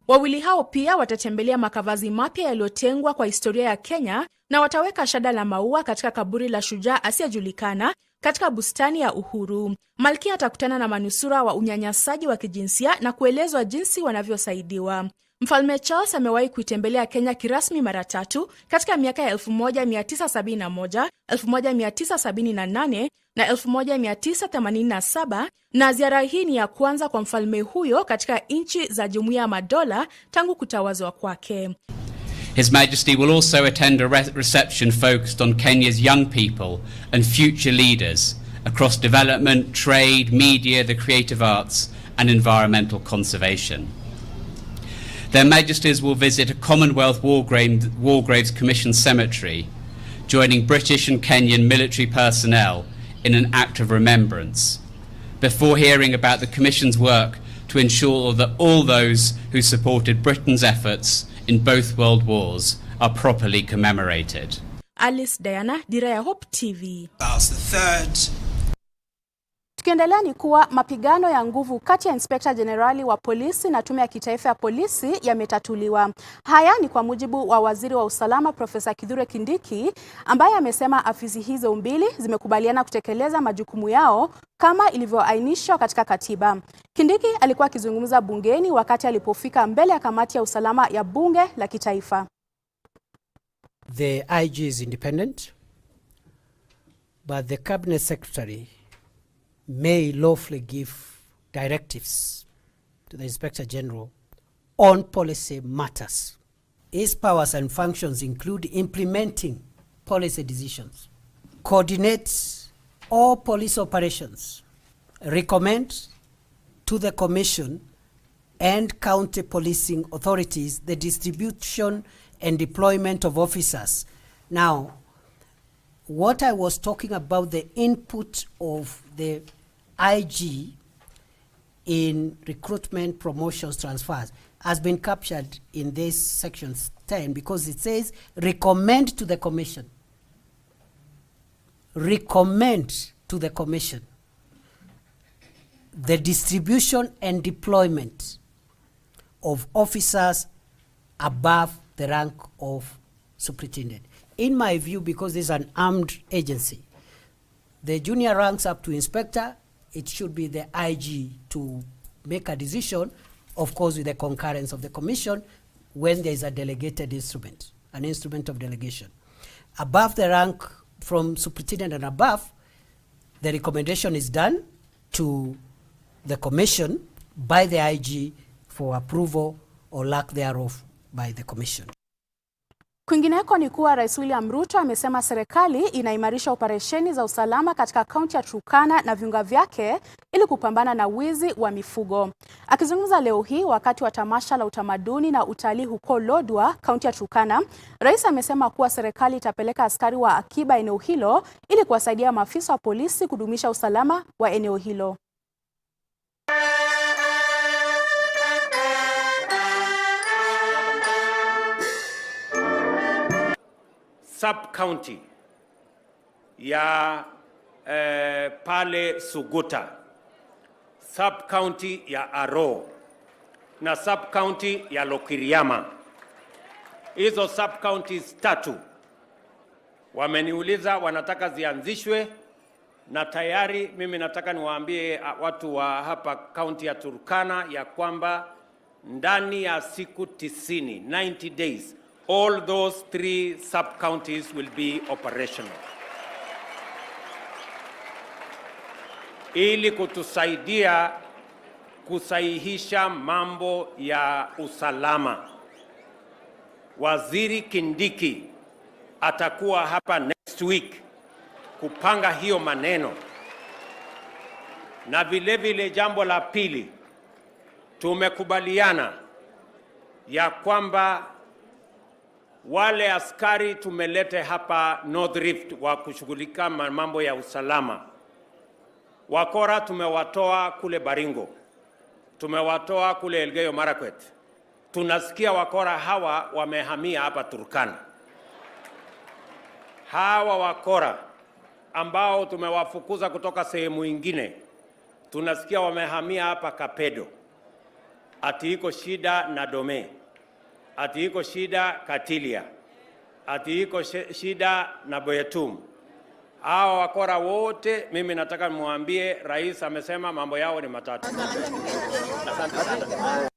Wawili hao pia watatembelea makavazi mapya yaliyotengwa kwa historia ya Kenya na wataweka shada la maua katika kaburi la shujaa asiyejulikana katika bustani ya Uhuru. Malkia atakutana na manusura wa unyanyasaji wa kijinsia na kuelezwa jinsi wanavyosaidiwa. Mfalme Charles amewahi kuitembelea Kenya kirasmi mara 3 katika miaka ya 1971, 1978 na 1987, na ziara hii ni ya kwanza kwa mfalme huyo katika nchi za Jumuiya ya Madola tangu kutawazwa kwake. His Majesty will also attend a reception focused on Kenya's young people and future leaders across development, trade, media, the creative arts and environmental conservation. Their Majesties will visit a Commonwealth War Graves Commission cemetery, joining British and Kenyan military personnel in an act of remembrance, before hearing about the Commission's work to ensure that all those who supported Britain's efforts in both world wars are properly commemorated. Alice Diana, Dira ya Hope TV. Tukiendelea ni kuwa mapigano ya nguvu kati ya Inspector Generali wa polisi na tume ya kitaifa ya polisi yametatuliwa. Haya ni kwa mujibu wa waziri wa usalama Profesa Kithure Kindiki, ambaye amesema afisi hizo mbili zimekubaliana kutekeleza majukumu yao kama ilivyoainishwa katika katiba. Kindiki alikuwa akizungumza bungeni wakati alipofika mbele ya kamati ya usalama ya bunge la kitaifa. The IG is independent, but the cabinet secretary may lawfully give directives to the Inspector General on policy matters. His powers and functions include implementing policy decisions, coordinate all police operations, recommend to the Commission and county policing authorities the distribution and deployment of officers. Now, what I was talking about, the input of the IG in recruitment, promotions, transfers, has been captured in this section 10 because it says recommend to the Commission. Recommend to the Commission the distribution and deployment of officers above the rank of superintendent. In my view, because this is an armed agency, the junior ranks up to inspector, it should be the IG to make a decision, of course with the concurrence of the Commission, when there is a delegated instrument, an instrument of delegation. Above the rank from superintendent and above, the recommendation is done to the Commission by the IG for approval or lack thereof by the Commission. Kwingineko ni kuwa Rais William Ruto amesema serikali inaimarisha operesheni za usalama katika kaunti ya Turkana na viunga vyake ili kupambana na wizi wa mifugo. Akizungumza leo hii wakati wa tamasha la utamaduni na utalii huko Lodwar, kaunti ya Turkana, Rais amesema kuwa serikali itapeleka askari wa akiba eneo hilo ili kuwasaidia maafisa wa polisi kudumisha usalama wa eneo hilo. Sub-county ya pale Suguta, sub-county ya Aro na sub-county ya Lokiriama. Hizo sub-counties 3 wameniuliza wanataka zianzishwe, na tayari mimi nataka niwaambie watu wa hapa county ya Turkana ya kwamba ndani ya siku 90, 90 days, all those 3 sub-counties will be operational. Ili kutusaidia kusahihisha mambo ya usalama. Waziri Kindiki atakuwa hapa next week kupanga hiyo maneno. Na vile vile jambo la pili, tumekubaliana ya kwamba wale askari tumelete hapa North Rift wa kushughulika mambo ya usalama. Wakora tumewatoa kule Baringo, tumewatoa kule Elgeyo Marakwet. Tunasikia wakora hawa wamehamia hapa Turkana. Hawa wakora ambao tumewafukuza kutoka sehemu nyingine, tunasikia wamehamia hapa Kapedo. ati iko shida na Dome, ati iko shida Katilia, ati iko shida na Boyetum. Hao wakora wote mimi nataka muambie rais amesema mambo yao ni matatu. Asante sana.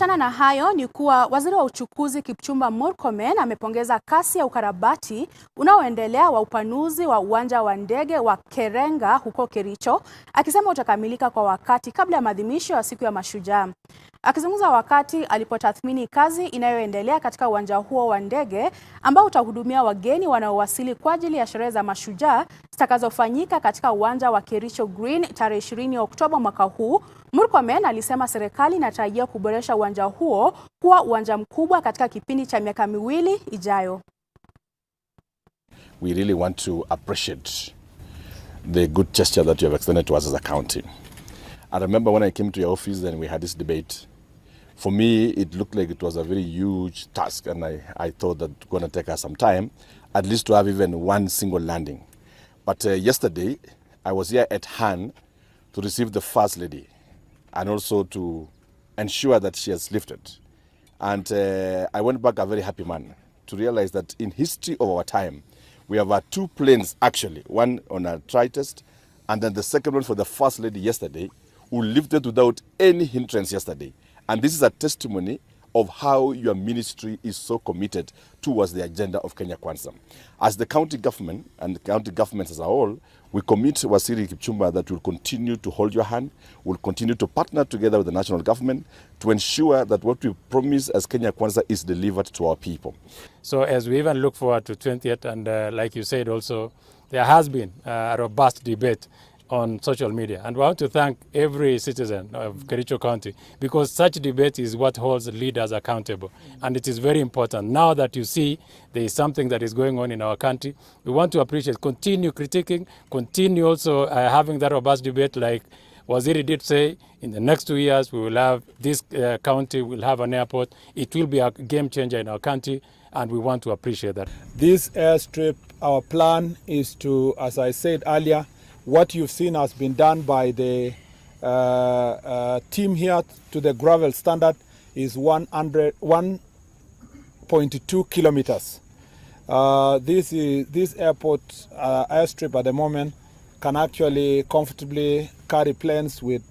Tana na hayo ni kuwa waziri wa uchukuzi Kipchumba Murkomen amepongeza kasi ya ukarabati unaoendelea wa upanuzi wa uwanja wa ndege wa Kerenga huko Kericho, akisema utakamilika kwa wakati kabla ya maadhimisho ya siku ya Mashujaa. Akizungumza wakati alipotathmini kazi inayoendelea katika uwanja huo wa ndege ambao utahudumia wageni wanaowasili kwa ajili ya sherehe za Mashujaa zitakazofanyika katika uwanja wa Kericho Green tarehe 20 Oktoba mwaka huu, Murkomen alisema serikali inatarajia kuboresha uwanja huo kuwa uwanja mkubwa katika kipindi cha miaka miwili ijayo. We really want to appreciate the good gesture that you have extended to us as a county. I remember when I came to your office and we had this debate. For me, it looked like it was a very huge task, and I thought that it's going to take us some time, at least to have even one single landing. But yesterday, I was here at hand to receive the First Lady and also to ensure that she has lifted. And I went back a very happy man to realize that in history of our time, we have had 2 planes actually, one on a tri-test, and then the second one for the First Lady yesterday, who lifted without any hindrance yesterday. And this is a testimony of how your ministry is so committed towards the agenda of Kenya Kwanza. As the county government and the county governments as a whole, we commit Waziri Kipchumba that we'll continue to hold your hand, we'll continue to partner together with the national government to ensure that what we promise as Kenya Kwanza is delivered to our people. So as we even look forward to 20th, and like you said also, there has been a robust debate on social media. And we want to thank every citizen of Kericho County, because such debate is what holds leaders accountable. And it is very important. Now that you see there is something that is going on in our country, we want to appreciate, continue critiquing, continue also having that robust debate. Like Waziri did say, in the next 2 years, we will have this county will have an airport. It will be a game changer in our country, and we want to appreciate that. This airstrip, our plan is to, as I said earlier, what you've seen has been done by the team here to the gravel standard is 1.2 kilometers. This airport airstrip at the moment can actually comfortably carry planes with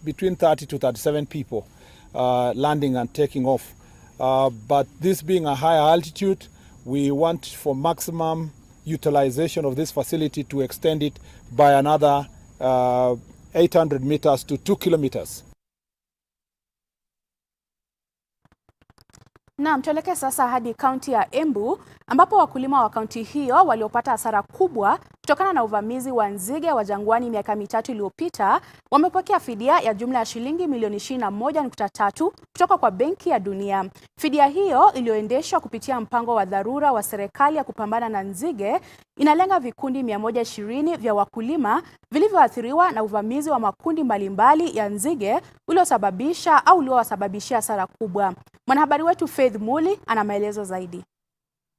between 30 to 37 people landing and taking off. But this being a higher altitude, we want for maximum utilization of this facility to extend it by another 800 meters to 2 kilometers. Naam, tuelekee sasa hadi kaunti ya Embu ambapo wakulima wa kaunti hiyo waliopata hasara kubwa kutokana na uvamizi wa nzige wa jangwani miaka mitatu iliyopita wamepokea fidia ya jumla ya shilingi milioni 21.3 kutoka kwa Benki ya Dunia. Fidia hiyo iliyoendeshwa kupitia mpango wa dharura wa serikali ya kupambana na nzige inalenga vikundi 120 vya wakulima vilivyoathiriwa na uvamizi wa makundi mbalimbali ya nzige uliowasababishia hasara kubwa. Mwanahabari wetu Faith Muli ana maelezo zaidi.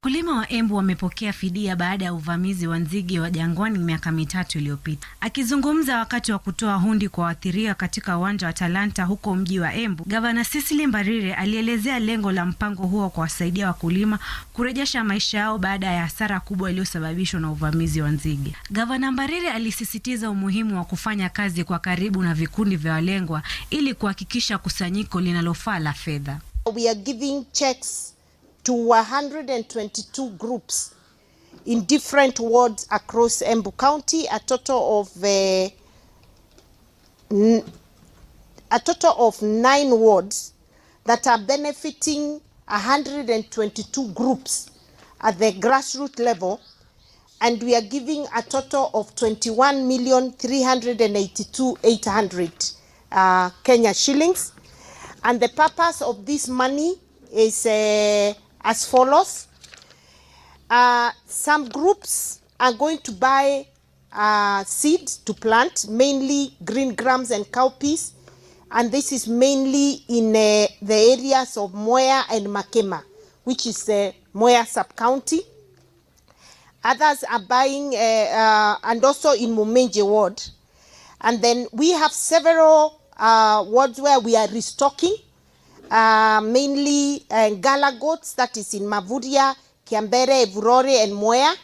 Wakulima wa Embu wamepokea fidia baada ya uvamizi wa nzige wa jangwani miaka mitatu iliyopita. Akizungumza wakati wa kutoa hundi kwa waathiriwa katika uwanja wa Talanta huko mji wa Embu, Gavana Cecily Mbarire alielezea lengo la mpango huo kuwasaidia wakulima kurejesha maisha yao baada ya hasara kubwa iliyosababishwa na uvamizi wa nzige. Gavana Mbarire alisisitiza umuhimu wa kufanya kazi kwa karibu na vikundi vya walengwa ili kuhakikisha kusanyiko linalofaa la fedha. We are giving checks to 122 groups in different wards across Embu County, a total of 9 wards that are benefiting 122 groups at the grassroots level, and we are giving a total of 21,382,800 Kenya shillings. And the purpose of this money is as follows. Some groups are going to buy seed to plant, mainly green grams and cowpeas, and this is mainly in the areas of Mwea and Makema, which is the Mwea sub-county. Others are buying, and also in Mumenje ward. And then we have several wards where we are restocking, mainly gala goats, that is in Mavuria, Kiambere, Evurore, and Mwea.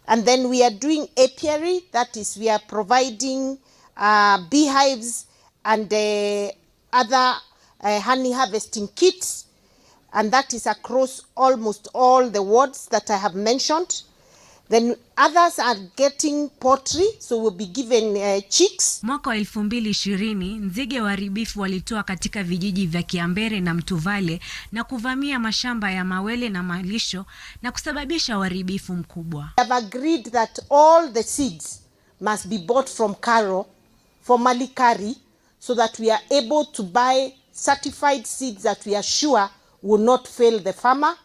And then we are doing apiary, that is we are providing beehives and other honey harvesting kits, and that is across almost all the wards that I have mentioned. Then others are getting poultry, so we'll be given chicks. Mwaka wa 2020 nzige waharibifu walitoa katika vijiji vya Kiambere na Mtuvale na kuvamia mashamba ya mawele na malisho na kusababisha uharibifu mkubwa. We have agreed that all the seeds must be bought from Karo, formerly Kari, so that we are able to buy certified seeds that we are sure will not fail the farmer.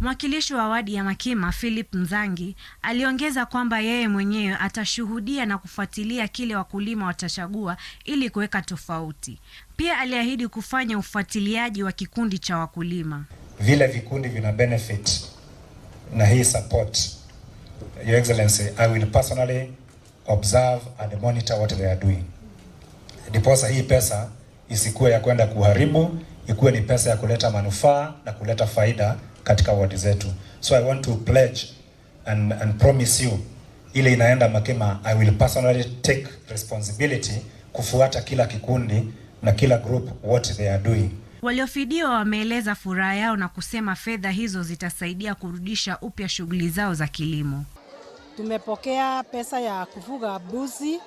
Mwakilishi wa wadi ya Makima Philip Nzangi aliongeza kwamba yeye mwenyewe atashuhudia na kufuatilia kile wakulima watachagua ili kuweka tofauti. Pia aliahidi kufanya ufuatiliaji wa kikundi cha wakulima. Vile vikundi vina benefit na hii support, Your Excellency, I will personally observe and monitor what they are doing. Ndiposa hii pesa isikuwe ya kwenda kuharibu, ikuwe ni pesa ya kuleta manufaa na kuleta faida katika wadi zetu. So I want to pledge and promise you, ile inaenda Makima, I will personally take responsibility kufuata kila kikundi na kila group what they are doing. Waliofidiwa wameeleza furaha yao na kusema fedha hizo zitasaidia kurudisha upya shughuli zao za kilimo. Tumepokea pesa ya kufuga mbuzi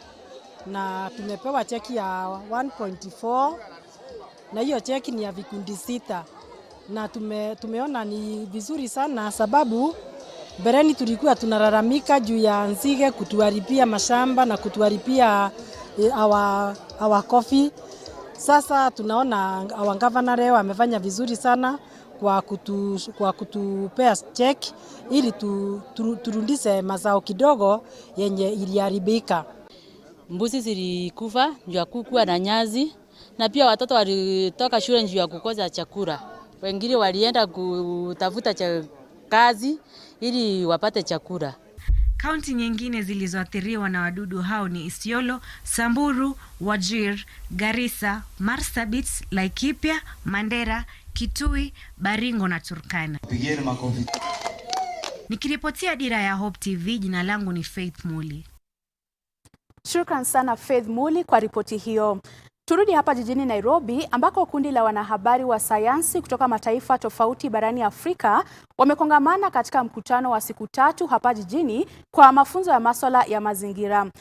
na tumepewa cheki ya 1.4 na hiyo cheki ni ya vikundi 6. Na tumeona ni vizuri sana sababu bereni tulikuwa tunalalamika juu ya nzige kutuharibia mashamba na kutuharibia our coffee. Sasa tunaona our governor leo amefanya vizuri sana kwa kutupea check ili turudishe mazao kidogo yenye iliharibika. Mbuzi zilikufa juu ya kuku na nyazi, na pia watoto walitoka shule juu ya kukosa chakula. Wengine walienda kutafuta kazi ili wapate chakula. Kaunti nyingine zilizoathiriwa na wadudu hao ni Isiolo, Samburu, Wajir, Garissa, Marsabit, Laikipia, Mandera, Kitui, Baringo na Turkana. Nikiripotia Dira ya Hope TV, jina langu ni Faith Muli. Shukran sana Faith Muli kwa ripoti hiyo. Turudi hapa jijini Nairobi ambako kundi la wanahabari wa sayansi kutoka mataifa tofauti barani Afrika wamekongamana katika mkutano wa siku 3 hapa jijini kwa mafunzo ya masuala ya mazingira.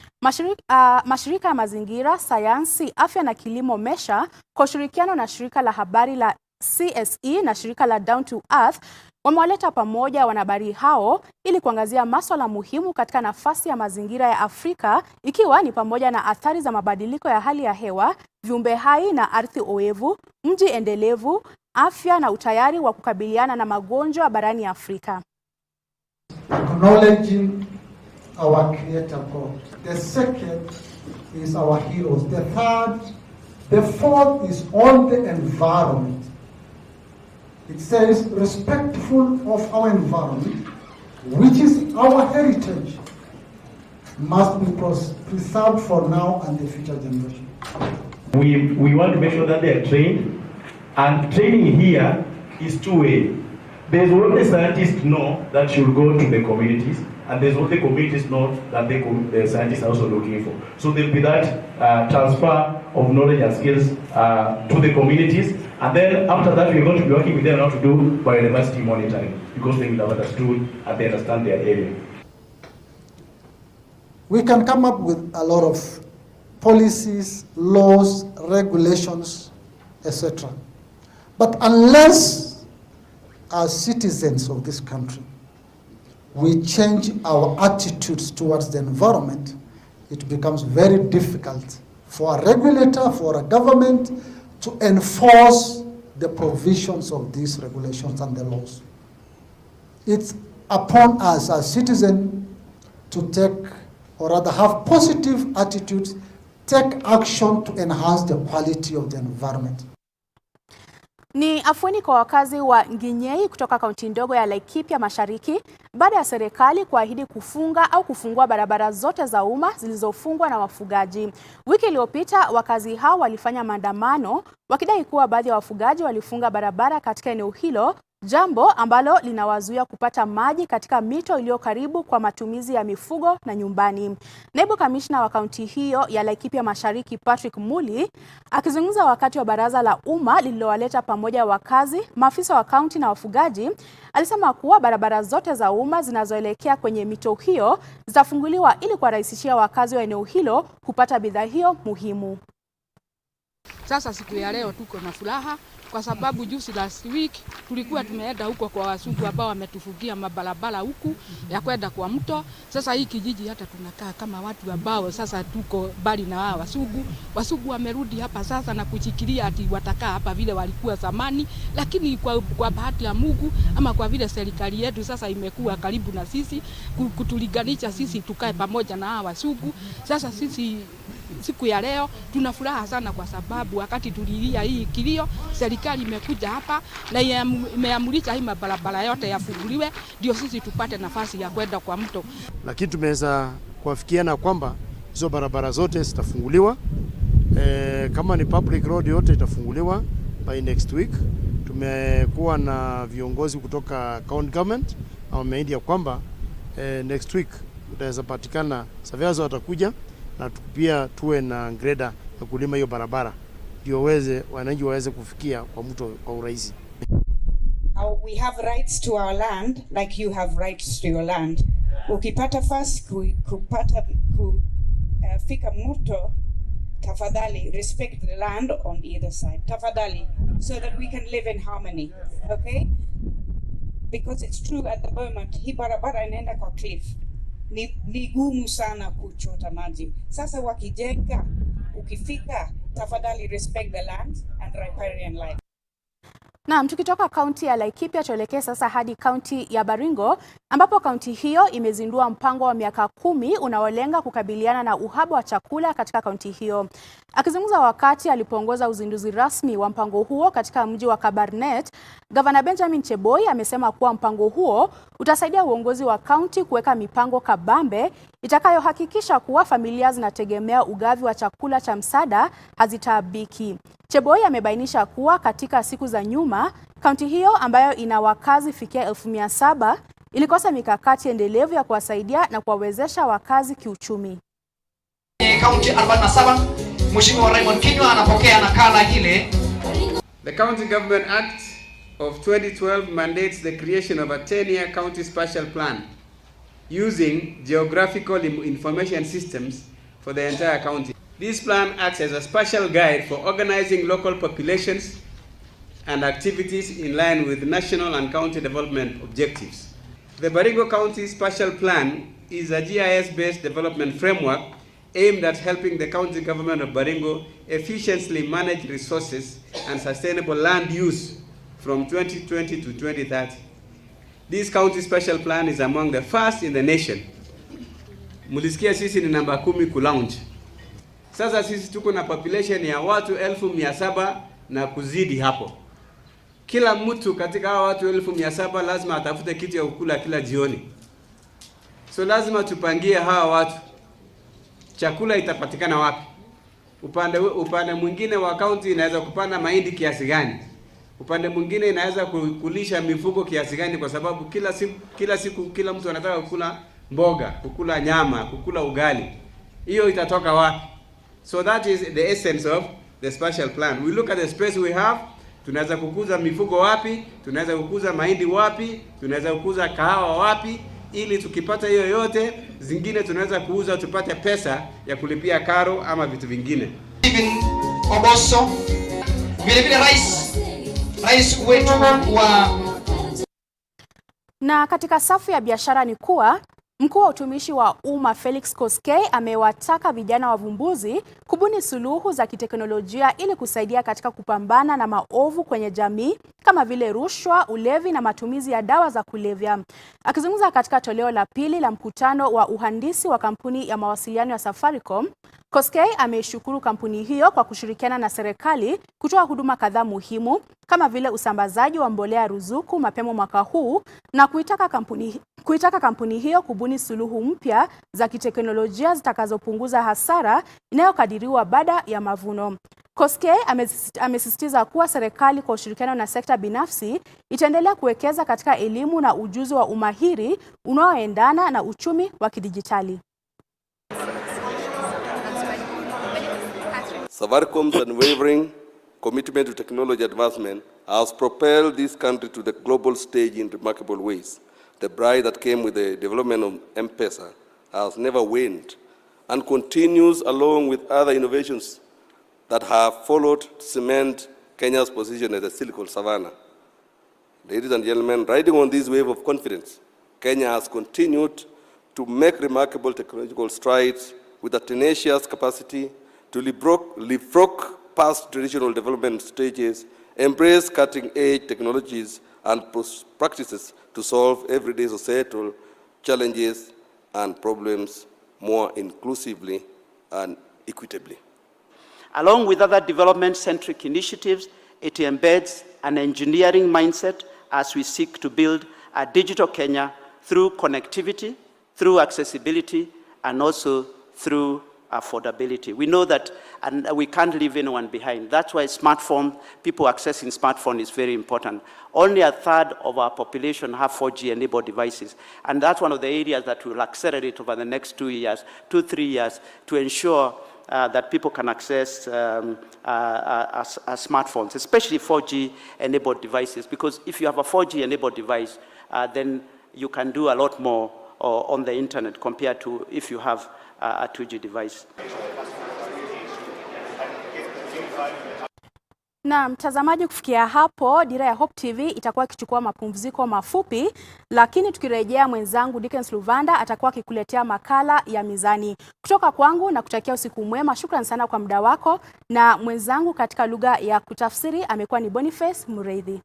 Mashirika ya mazingira, sayansi, afya na kilimo MESHA kwa ushirikiano na shirika la habari la CSE na shirika la Down to Earth wamewaleta pamoja wanahabari hao ili kuangazia masuala muhimu katika nafasi ya mazingira ya Afrika, ikiwa ni pamoja na athari za mabadiliko ya hali ya hewa, viumbe hai na ardhi oevu, mji endelevu, afya na utayari wa kukabiliana na magonjwa barani Afrika. Acknowledging our creator God. The second is our heroes. The fourth is on the environment. It says, respectful of our environment, which is our heritage, must be preserved for now and the future generation. We want to make sure that they are trained, and training here is two-way. There's what the scientists know that should go to the communities, and there's what the communities know that the scientists are also looking for. So there'll be that transfer of knowledge and skills to the communities, and then after that we're going to be working with them how to do biodiversity monitoring, because they will have understood and they understand their area. We can come up with a lot of policies, laws, regulations, etc. But unless as citizens of this country we change our attitudes towards the environment, it becomes very difficult for a regulator, for a government to enforce the provisions of these regulations and the laws. It's upon us as citizens to take, or rather have positive attitudes, take action to enhance the quality of the environment. Ni afueni kwa wakazi wa Nginyei kutoka kaunti ndogo ya Laikipia Mashariki baada ya serikali kuahidi kufunga au kufungua barabara zote za umma zilizofungwa na wafugaji. Wiki iliyopita wakazi hao walifanya maandamano wakidai kuwa baadhi ya wafugaji walifunga barabara katika eneo hilo, jambo ambalo linawazuia kupata maji katika mito iliyo karibu kwa matumizi ya mifugo na nyumbani. Naibu kamishna wa kaunti hiyo ya Laikipia Mashariki Patrick Muli akizungumza wakati wa baraza la umma lililowaleta pamoja wakazi, maafisa wa kaunti na wafugaji, alisema kuwa barabara zote za umma zinazoelekea kwenye mito hiyo zitafunguliwa ili kuwarahisishia wakazi wa eneo hilo kupata bidhaa hiyo muhimu. Sasa siku ya leo tuko na furaha kwa sababu juzi last week tulikuwa tumeenda huko kwa wasugu ambao wametufugia mabarabara huku ya kwenda kwa mto. Sasa hii kijiji hata tunakaa kama watu ambao sasa tuko bali na wao wasugu. Wasugu wamerudi hapa sasa na kuchikilia ati watakaa hapa vile walikuwa zamani, lakini kwa bahati ya Mungu ama kwa vile serikali yetu sasa imekuwa karibu na sisi kutuliganisha sisi tukae pamoja na hao wasugu. Sasa sisi siku ya leo tuna furaha sana kwa sababu wakati tulilia hii kilio, serikali imekuja hapa na imeamurisha hii mabarabara yote yafunguliwe ndio sisi tupate nafasi ya kwenda kwa mto. Lakini tumeweza kuafikiana kwamba hizo barabara zote zitafunguliwa. Kama ni public road yote itafunguliwa by next week. Tumekuwa na viongozi kutoka county government na wameahidi kwamba next week utaweza patikana surveyors watakuja na pia tuwe na grader ya kulima hiyo barabara ndio wananchi waweze kufikia kwa mto kwa urahisi. We have rights to our land like you have rights to your land. Ukipata fast fika mto, tafadhali respect the land on either side. Tafadhali, so that we can live in harmony. Okay? Because it's true at the moment hii barabara inaenda kwa cliff. Ni gumu sana kuchota maji. Sasa wakijenga, ukifika, tafadhali respect the land and riparian life. Naam, tukitoka kaunti ya Laikipia tuelekee sasa hadi kaunti ya Baringo ambapo kaunti hiyo imezindua mpango wa miaka 10 unaolenga kukabiliana na uhaba wa chakula katika kaunti hiyo. Akizungumza wakati alipoongoza uzinduzi rasmi wa mpango huo katika mji wa Kabarnet, Gavana Benjamin Cheboi amesema kuwa mpango huo utasaidia uongozi wa kaunti kuweka mipango kabambe itakayohakikisha kuwa familia zinategemea ugavi wa chakula cha msaada hazitaabiki. Cheboi amebainisha kuwa katika siku za nyuma, kaunti hiyo ambayo ina wakazi fikia 1700 ilikosa mikakati endelevu ya kuwasaidia na kuwawezesha wakazi kiuchumi. Kaunti 47, Mheshimiwa Raymond Kinyua anapokea nakala ile. The County Government Act of 2012 mandates the creation of a 10-year county spatial plan using geographical information systems for the entire county. This plan acts as a spatial guide for organizing local populations and activities in line with national and county development objectives. The Baringo County Spatial Plan is a GIS-based development framework aimed at helping the county government of Baringo efficiently manage resources and sustainable land use from 2020 to 2030. This county special plan is among the first in the nation. Mulisikia sisi ni namba 10 kulaunch. Sasa sisi tuko na population ya watu 1700 na kuzidi hapo. Kila mtu katika hao watu 1700 lazima atafute kitu ya kukula kila jioni. So lazima tupangie hawa watu. Chakula itapatikana wapi? Upande mwingine wa county inaweza kupanda mahindi kiasi gani? Upande mwingine inaweza kulisha mifugo kiasi gani kwa sababu kila siku kila mtu anataka kukula mboga, kukula nyama, kukula ugali. Hiyo itatoka wapi? So that is the essence of the spatial plan. We look at the space we have. Tunaweza kukuza mifugo wapi? Tunaweza kukuza mahindi wapi? Tunaweza kukuza kahawa wapi? Ili tukipata hiyo yote, zingine tunaweza kuuza tupate pesa ya kulipia karo ama vitu vingine. Oboso, vile rais wetu wa. Na katika safu ya biashara ni kuwa mkuu wa utumishi wa umma Felix Koskei amewataka vijana wavumbuzi kubuni suluhu za kiteknolojia ili kusaidia katika kupambana na maovu kwenye jamii kama vile rushwa, ulevi na matumizi ya dawa za kulevya. Akizungumza katika toleo la pili la mkutano wa uhandisi wa kampuni ya mawasiliano ya Safaricom, Koskei ameishukuru kampuni hiyo kwa kushirikiana na serikali kutoa huduma kadhaa muhimu kama vile usambazaji wa mbolea ruzuku mapema mwaka huu na kuitaka kampuni hiyo kubuni suluhu mpya za kiteknolojia zitakazopunguza hasara inayokadiriwa baada ya mavuno. Koskei amesisitiza kuwa serikali kwa ushirikiano na sekta binafsi itaendelea kuwekeza katika elimu na ujuzi wa umahiri unaoendana na uchumi wa kidijitali. Safaricom's unwavering commitment to technology advancement has propelled this country to the global stage in remarkable ways. The pride that came with the development of M-Pesa has never waned and continues along with other innovations that have followed to cement Kenya's position as a Silicon Savannah. Ladies and gentlemen, riding on this wave of confidence, Kenya has continued to make remarkable technological strides with a tenacious capacity to leapfrog past traditional development stages, embrace cutting-edge technologies and practices to solve everyday societal challenges and problems more inclusively and equitably. Along with other development-centric initiatives, it embeds an engineering mindset as we seek to build a digital Kenya through connectivity, through accessibility, and also through affordability. We know that and we can't leave anyone behind. That's why people accessing smartphone is very important. Only a third of our population have 4G-enabled devices. And that's one of the areas that will accelerate over the next 3 years, to ensure that people can access smartphones, especially 4G-enabled devices. Because if you have a 4G-enabled device, then you can do a lot more on the internet compared to if you have a 2G device. Na mtazamaji, kufikia hapo Dira ya Hope TV itakuwa ikichukua mapumziko mafupi, lakini tukirejea mwenzangu Dickens Luvanda atakuwa akikuletea makala ya Mizani. Kutoka kwangu na kutakia usiku mwema. Shukrani sana kwa muda wako, na mwenzangu katika lugha ya kutafsiri amekuwa ni Boniface Mureithi.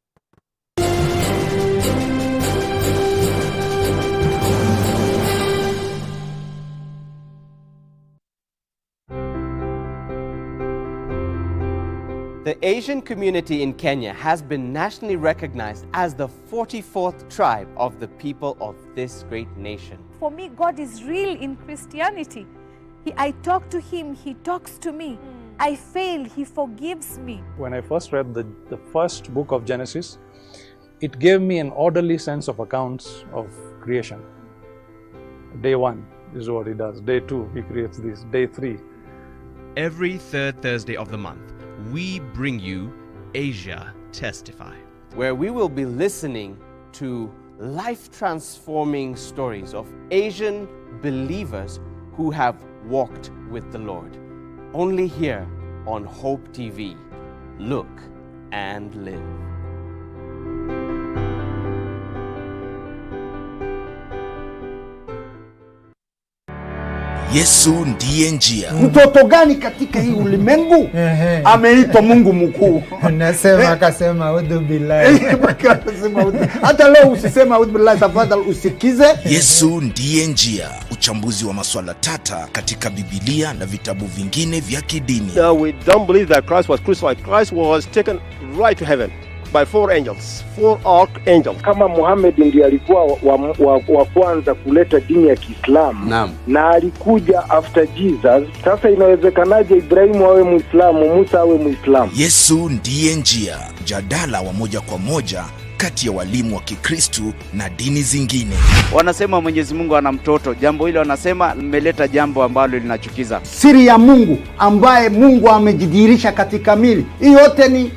The Asian community in Kenya has been nationally recognized as the 44th tribe of the people of this great nation. For me, God is real in Christianity. I talk to Him, He talks to me. I fail, He forgives me. When I first read the first book of Genesis, it gave me an orderly sense of accounts of creation. Day 1 is what He does. Day 2, He creates this. Day 3. Every third Thursday of the month, we bring you Asia Testify, where we will be listening to life-transforming stories of Asian believers who have walked with the Lord. Only here on Hope TV. Look and live. Yesu ndiye njia. Mtoto gani katika hii ulimwengu ameitwa Mungu mkuu? Nasema akasema audhu billahi. Hata leo usisema audhu billahi, tafadhali usikize. Yesu ndiye njia. Uchambuzi wa masuala tata katika Biblia na vitabu vingine vya kidini. We don't believe that Christ was crucified. Christ was taken right to heaven by 4 angels, 4 archangels. Kama Muhammad ndiye alikuwa wa kwanza kuleta dini ya Kiislamu, na alikuja after Jesus, sasa inawezekanaje Ibrahimu awe Muislamu, Musa awe Muislamu? Yesu ndiye njia. Mjadala wa moja kwa moja kati ya walimu wa Kikristo na dini zingine. Wanasema Mwenyezi Mungu ana mtoto. Jambo hilo wanasema limeleta jambo ambalo linachukiza. Siri ya Mungu ambaye Mungu amejidhihirisha katika mili. Hii yote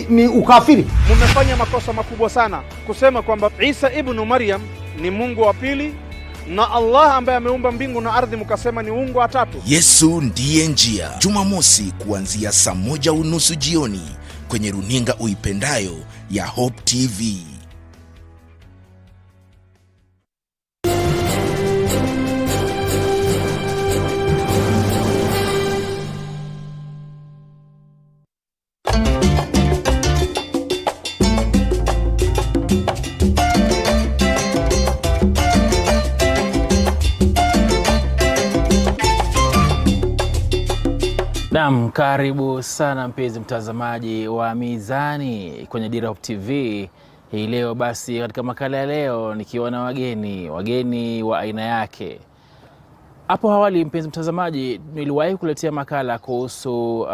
ni ukafiri. Mmefanya makosa makubwa sana kusema kwamba Isa ibn Maryam ni Mungu wa pili na Allah ambaye ameumba mbingu na ardhi mkasema ni Mungu wa tatu. Yesu ndiye njia. Jumamosi kuanzia 1:30 jioni kwenye runinga uipendayo ya Hope TV. Naam, karibu sana mpenzi mtazamaji wa Mizani kwenye Dira TV. Hii leo basi katika makala ya leo nikiwa na wageni wa aina yake. Hapo awali mpenzi mtazamaji, niliwahi kuletea makala kuhusu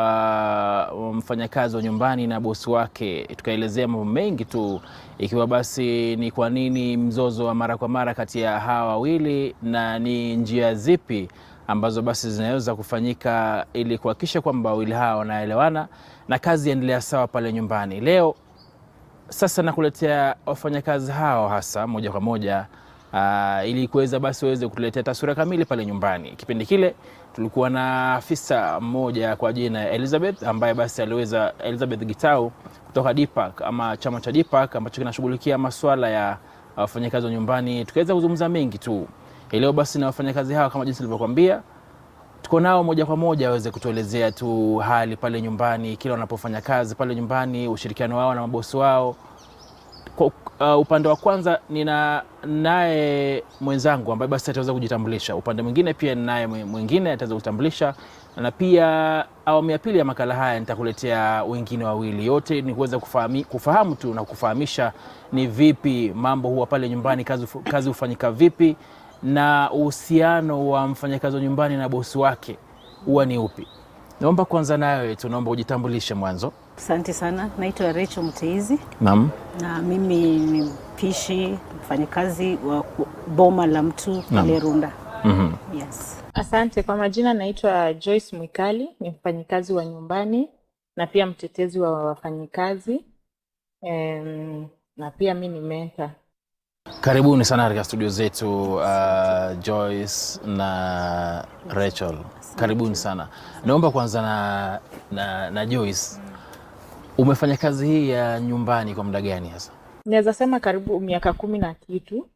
mfanyakazi wa nyumbani na bosi wake. Tukaelezea mambo mengi tu, ikiwa basi ni kwa nini mzozo wa mara kwa mara kati ya hawa wawili na ni njia zipi ambazo basi zinaweza kufanyika ili kuhakikisha kwamba wawili hawa wanaelewana na kazi iendelea sawa pale nyumbani. Leo sasa nakuletea wafanyakazi hao hasa moja kwa moja ili kuweza basi waweze kutuletea taswira kamili pale nyumbani. Kipindi kile tulikuwa na afisa mmoja kwa jina Elizabeth ambaye basi Elizabeth Gitau kutoka Dipak ama chama cha Dipak ambacho kinashughulikia masuala ya wafanyakazi wa nyumbani. Tukaweza kuzungumza mengi tu. Leo basi na wafanyakazi hawa kama jinsi nilivyokuambia, tuko nao moja kwa moja waweze kutuelezea tu hali pale nyumbani, kila wanapofanya kazi pale nyumbani, ushirikiano wao na mabosi wao. Kwa upande wa kwanza nina naye mwenzangu ambaye basi ataweza kujitambulisha. Upande mwingine pia ninaye mwingine ataweza kujitambulisha, na pia awamu ya pili ya makala haya nitakuletea wengine wawili. Yote ni kuweza kufahamu tu na kufahamisha ni vipi mambo huwa pale nyumbani, kazi hufanyika vipi, na uhusiano wa mfanyakazi wa nyumbani na bosi wake huwa ni upi. Naomba kwanza nawe tunaomba ujitambulishe mwanzo. Asante sana, naitwa Rachel Mteizi. Naam. Na mimi ni mpishi, mfanyakazi wa boma la mtu pale Runda. Yes. Asante, kwa majina naitwa Joyce Mwikali, ni mfanyakazi wa nyumbani na pia mtetezi wa wafanyikazi. Na pia mimi ni mentor. Karibuni sana katika studio zetu Joyce na Rachel. Karibuni sana. Naomba kwanza na Joyce. Umefanya kazi hii ya nyumbani kwa muda gani hasa? Naweza sema karibu miaka 10 na kitu.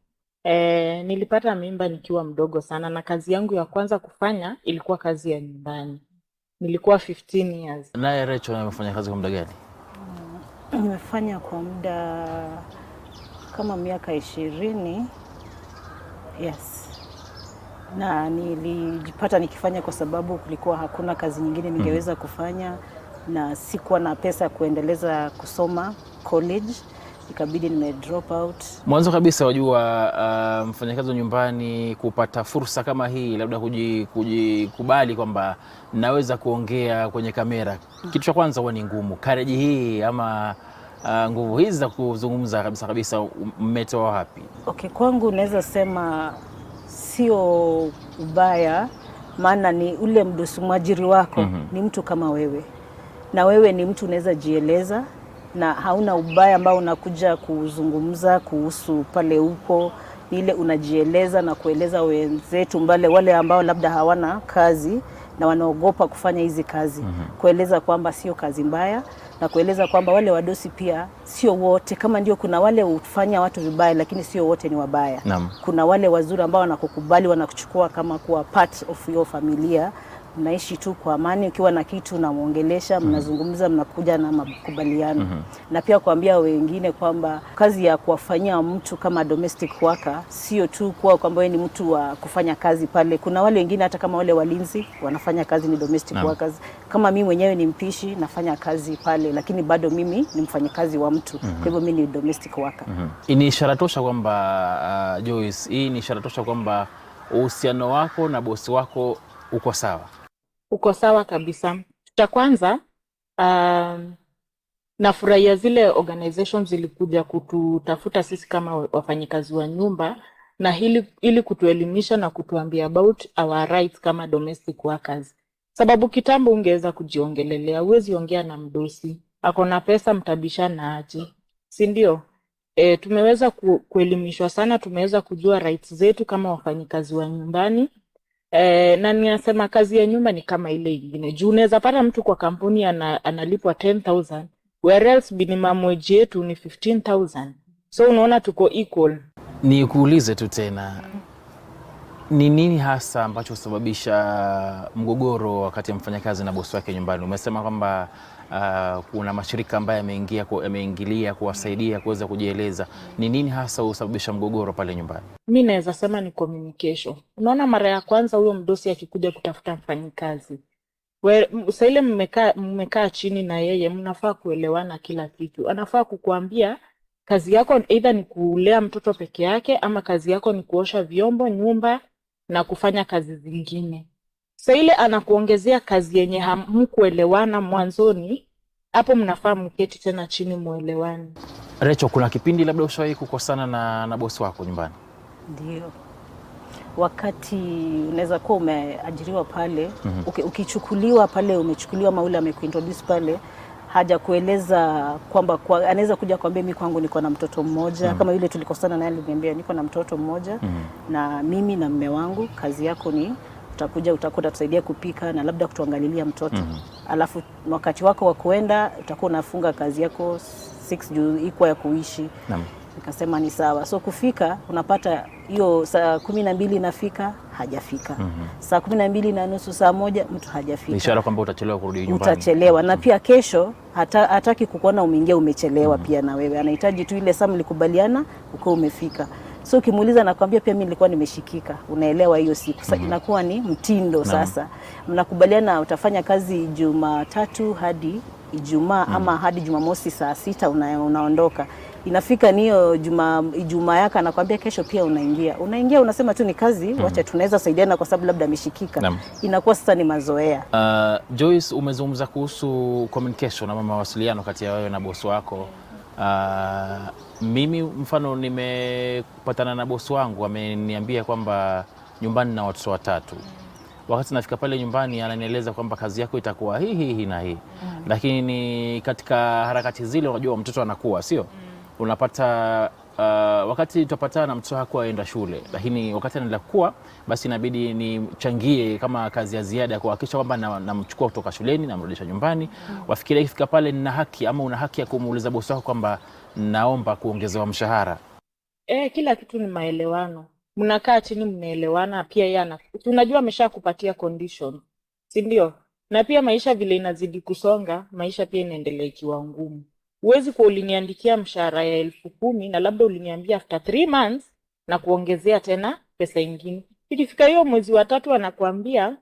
Nilipata mimba nikiwa mdogo sana, na kazi yangu ya kwanza kufanya ilikuwa kazi ya nyumbani. Nilikuwa 15 years. Naye Rachel amefanya kazi kwa muda gani? Nimefanya kwa muda kama miaka 20. Yes. Na nilijipata nikifanya kwa sababu kulikuwa hakuna kazi nyingine ningeweza kufanya, na sikuwa na pesa kuendeleza kusoma college, ikabidi nime drop out. Mwanzo kabisa wajua, mfanyakazi wa nyumbani kupata fursa kama hii, labda kujikubali kwamba naweza kuongea kwenye kamera, kitu cha kwanza huwa ni ngumu. Courage hii ama nguvu hizi za kuzungumza kabisa mmetoa wapi? Okay, kwangu naweza sema sio ubaya, maana ni ule mdosi mwajiri wako ni mtu kama wewe, na wewe ni mtu unaweza jieleza, na hauna ubaya ambao unakuja kuzungumza kuhusu pale upo. Ile unajieleza na kueleza wenzetu wale ambao labda hawana kazi na wanaogopa kufanya hizi kazi, kueleza kwamba sio kazi mbaya, na kueleza kwamba wale wadosi pia sio wote. Kama ndio kuna wale hufanya watu vibaya, lakini sio wote ni wabaya. Kuna wale wazuri ambao wanakukubali, wanakuchukua kama kuwa part of your familia. Mnaishi tu kwa amani, ukiwa na kitu unamuongelesha, mnazungumza, mnakuja na makubaliano. Na pia kuambia wengine kwamba kazi ya kuwafanyia mtu kama domestic worker sio tu kuwa kwamba wewe ni mtu wa kufanya kazi pale. Kuna wale wengine hata kama wale walinzi wanafanya kazi ni domestic workers. Kama mimi mwenyewe ni mpishi nafanya kazi pale, lakini bado mimi ni mfanyakazi wa mtu. Kwa hivyo mimi ni domestic worker. Ni ishara tosha kwamba Joyce, hii ni ishara tosha kwamba uhusiano wako na bosi wako uko sawa. Uko sawa kabisa. Cha kwanza, nafurahia zile organizations zilikuja kututafuta sisi kama wafanyikazi wa nyumba, na ili kutuelimisha na kutuambia about our rights kama domestic workers. Sababu kitambo ungeweza kujiongelelea, huwezi ongea na mdosi, ako na pesa mtabishana aje, si ndio? Tumeweza kuelimishwa sana, tumeweza kujua rights zetu kama wafanyikazi wa nyumbani. Na ninasema kazi ya nyumba ni kama ile ingine. Juu unaweza pata mtu kwa kampuni analipwa 10,000, whereas minimum wage yetu ni 15,000. So unaona tuko equal. Ni kuulize tu tena, ni nini hasa ambacho husababisha mgogoro wakati ya mfanyakazi na bosi wake nyumbani? Umesema kwamba kuna mashirika ambayo yameingilia kuwasaidia kuweza kujieleza. Ni nini hasa husababisha mgogoro pale nyumbani? Mimi naweza sema ni communication. Unaona, mara ya kwanza huyo mdosi akikuja kutafuta mfanyikazi, sasa ile mmekaa chini na yeye, mnafaa kuelewana kila kitu. Anafaa kukuambia kazi yako either ni kulea mtoto peke yake, ama kazi yako ni kuosha vyombo, nyumba na kufanya kazi zingine. Sasa ile anakuongezea kazi yenye hamkuelewana mwanzoni, hapo mnafaa mketi tena chini muelewane. Recho, kuna kipindi labda ushawahi kukosana na bosi wako nyumbani? Ndio. Wakati unaweza kuwa umeajiriwa pale, ukichukuliwa pale, umechukuliwa maula amekuintroduce pale, haja kueleza kwamba anaweza kuja kuambia mimi kwangu niko na mtoto mmoja, kama yule tulikosana naye aliniambia niko na mtoto mmoja na mimi na mume wangu, kazi yako ni utakuja tusaidia kupika na labda kutuangalilia mtoto. Alafu wakati wako wa kuenda utakuwa unafunga kazi yako 6 juu iko ya kuishi. Nikasema ni sawa. So kufika unapata hiyo saa 12 inafika hajafika. Saa 12:30 saa 1 mtu hajafika. Ishara kwamba utachelewa kurudi nyumbani. Utachelewa na pia kesho hataki kukuona umeingia umechelewa pia na wewe. Anahitaji tu ile saa mlikubaliana uko umefika. So ukimuuliza anakuambia pia mimi nilikuwa nimeshikika. Unaelewa hiyo siku. Sasa inakuwa ni mtindo sasa. Mnakubaliana utafanya kazi Jumatatu hadi Ijumaa ama hadi Jumamosi saa 6 unaondoka. Inafika niyo Ijumaa yake anakuambia kesho pia unaingia unasema tu ni kazi, wacha tunaweza saidiana kwa sababu labda ameshikika. Inakuwa sasa ni mazoea. Joyce, umezungumza kuhusu communication na mawasiliano kati ya wewe na bosi wako. Mimi mfano nimepatana na bosi wangu, ameniambia kwamba nyumbani na watoto 3. Wakati nafika pale nyumbani ananieleza kwamba kazi yako itakuwa hii na hii. Lakini katika harakati zile unajua mtoto anakuwa, sio? Unapata wakati tutapatana na mtoto wako aenda shule, lakini wakati anaendelea kukua basi inabidi nichangie kama kazi ya ziada kuhakikisha kwamba namchukua kutoka shuleni na mrudisha nyumbani. Wafikiria ikifika pale nina haki ama una haki ya kumuuliza bosi wako kwamba naomba kuongezewa mshahara? Kila kitu ni maelewano. Mnakaa chini mnaelewana, pia yeye tunajua ameshakupatia condition, si ndio? Na pia maisha vile inazidi kusonga, maisha pia inaendelea ikiwa ngumu. Huwezi kwa uliniandikia mshahara ya 10,000 na labda uliniambia after 3 months na kuongezea tena pesa nyingine. Ikifika hiyo mwezi wa 3 anakuambia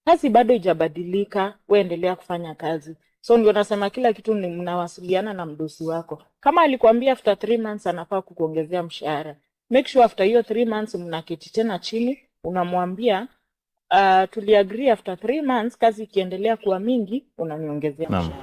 kazi bado haijabadilika, wewe endelea kufanya kazi. So ndio nasema kila kitu ni mnawasiliana na mdosi wako. Kama alikwambia after 3 months anafaa kukuongezea mshahara, make sure after hiyo 3 months mnaketi tena chini, unamwambia tuliagree after 3 months kazi ikiendelea kuwa mingi unaniongezea mshahara.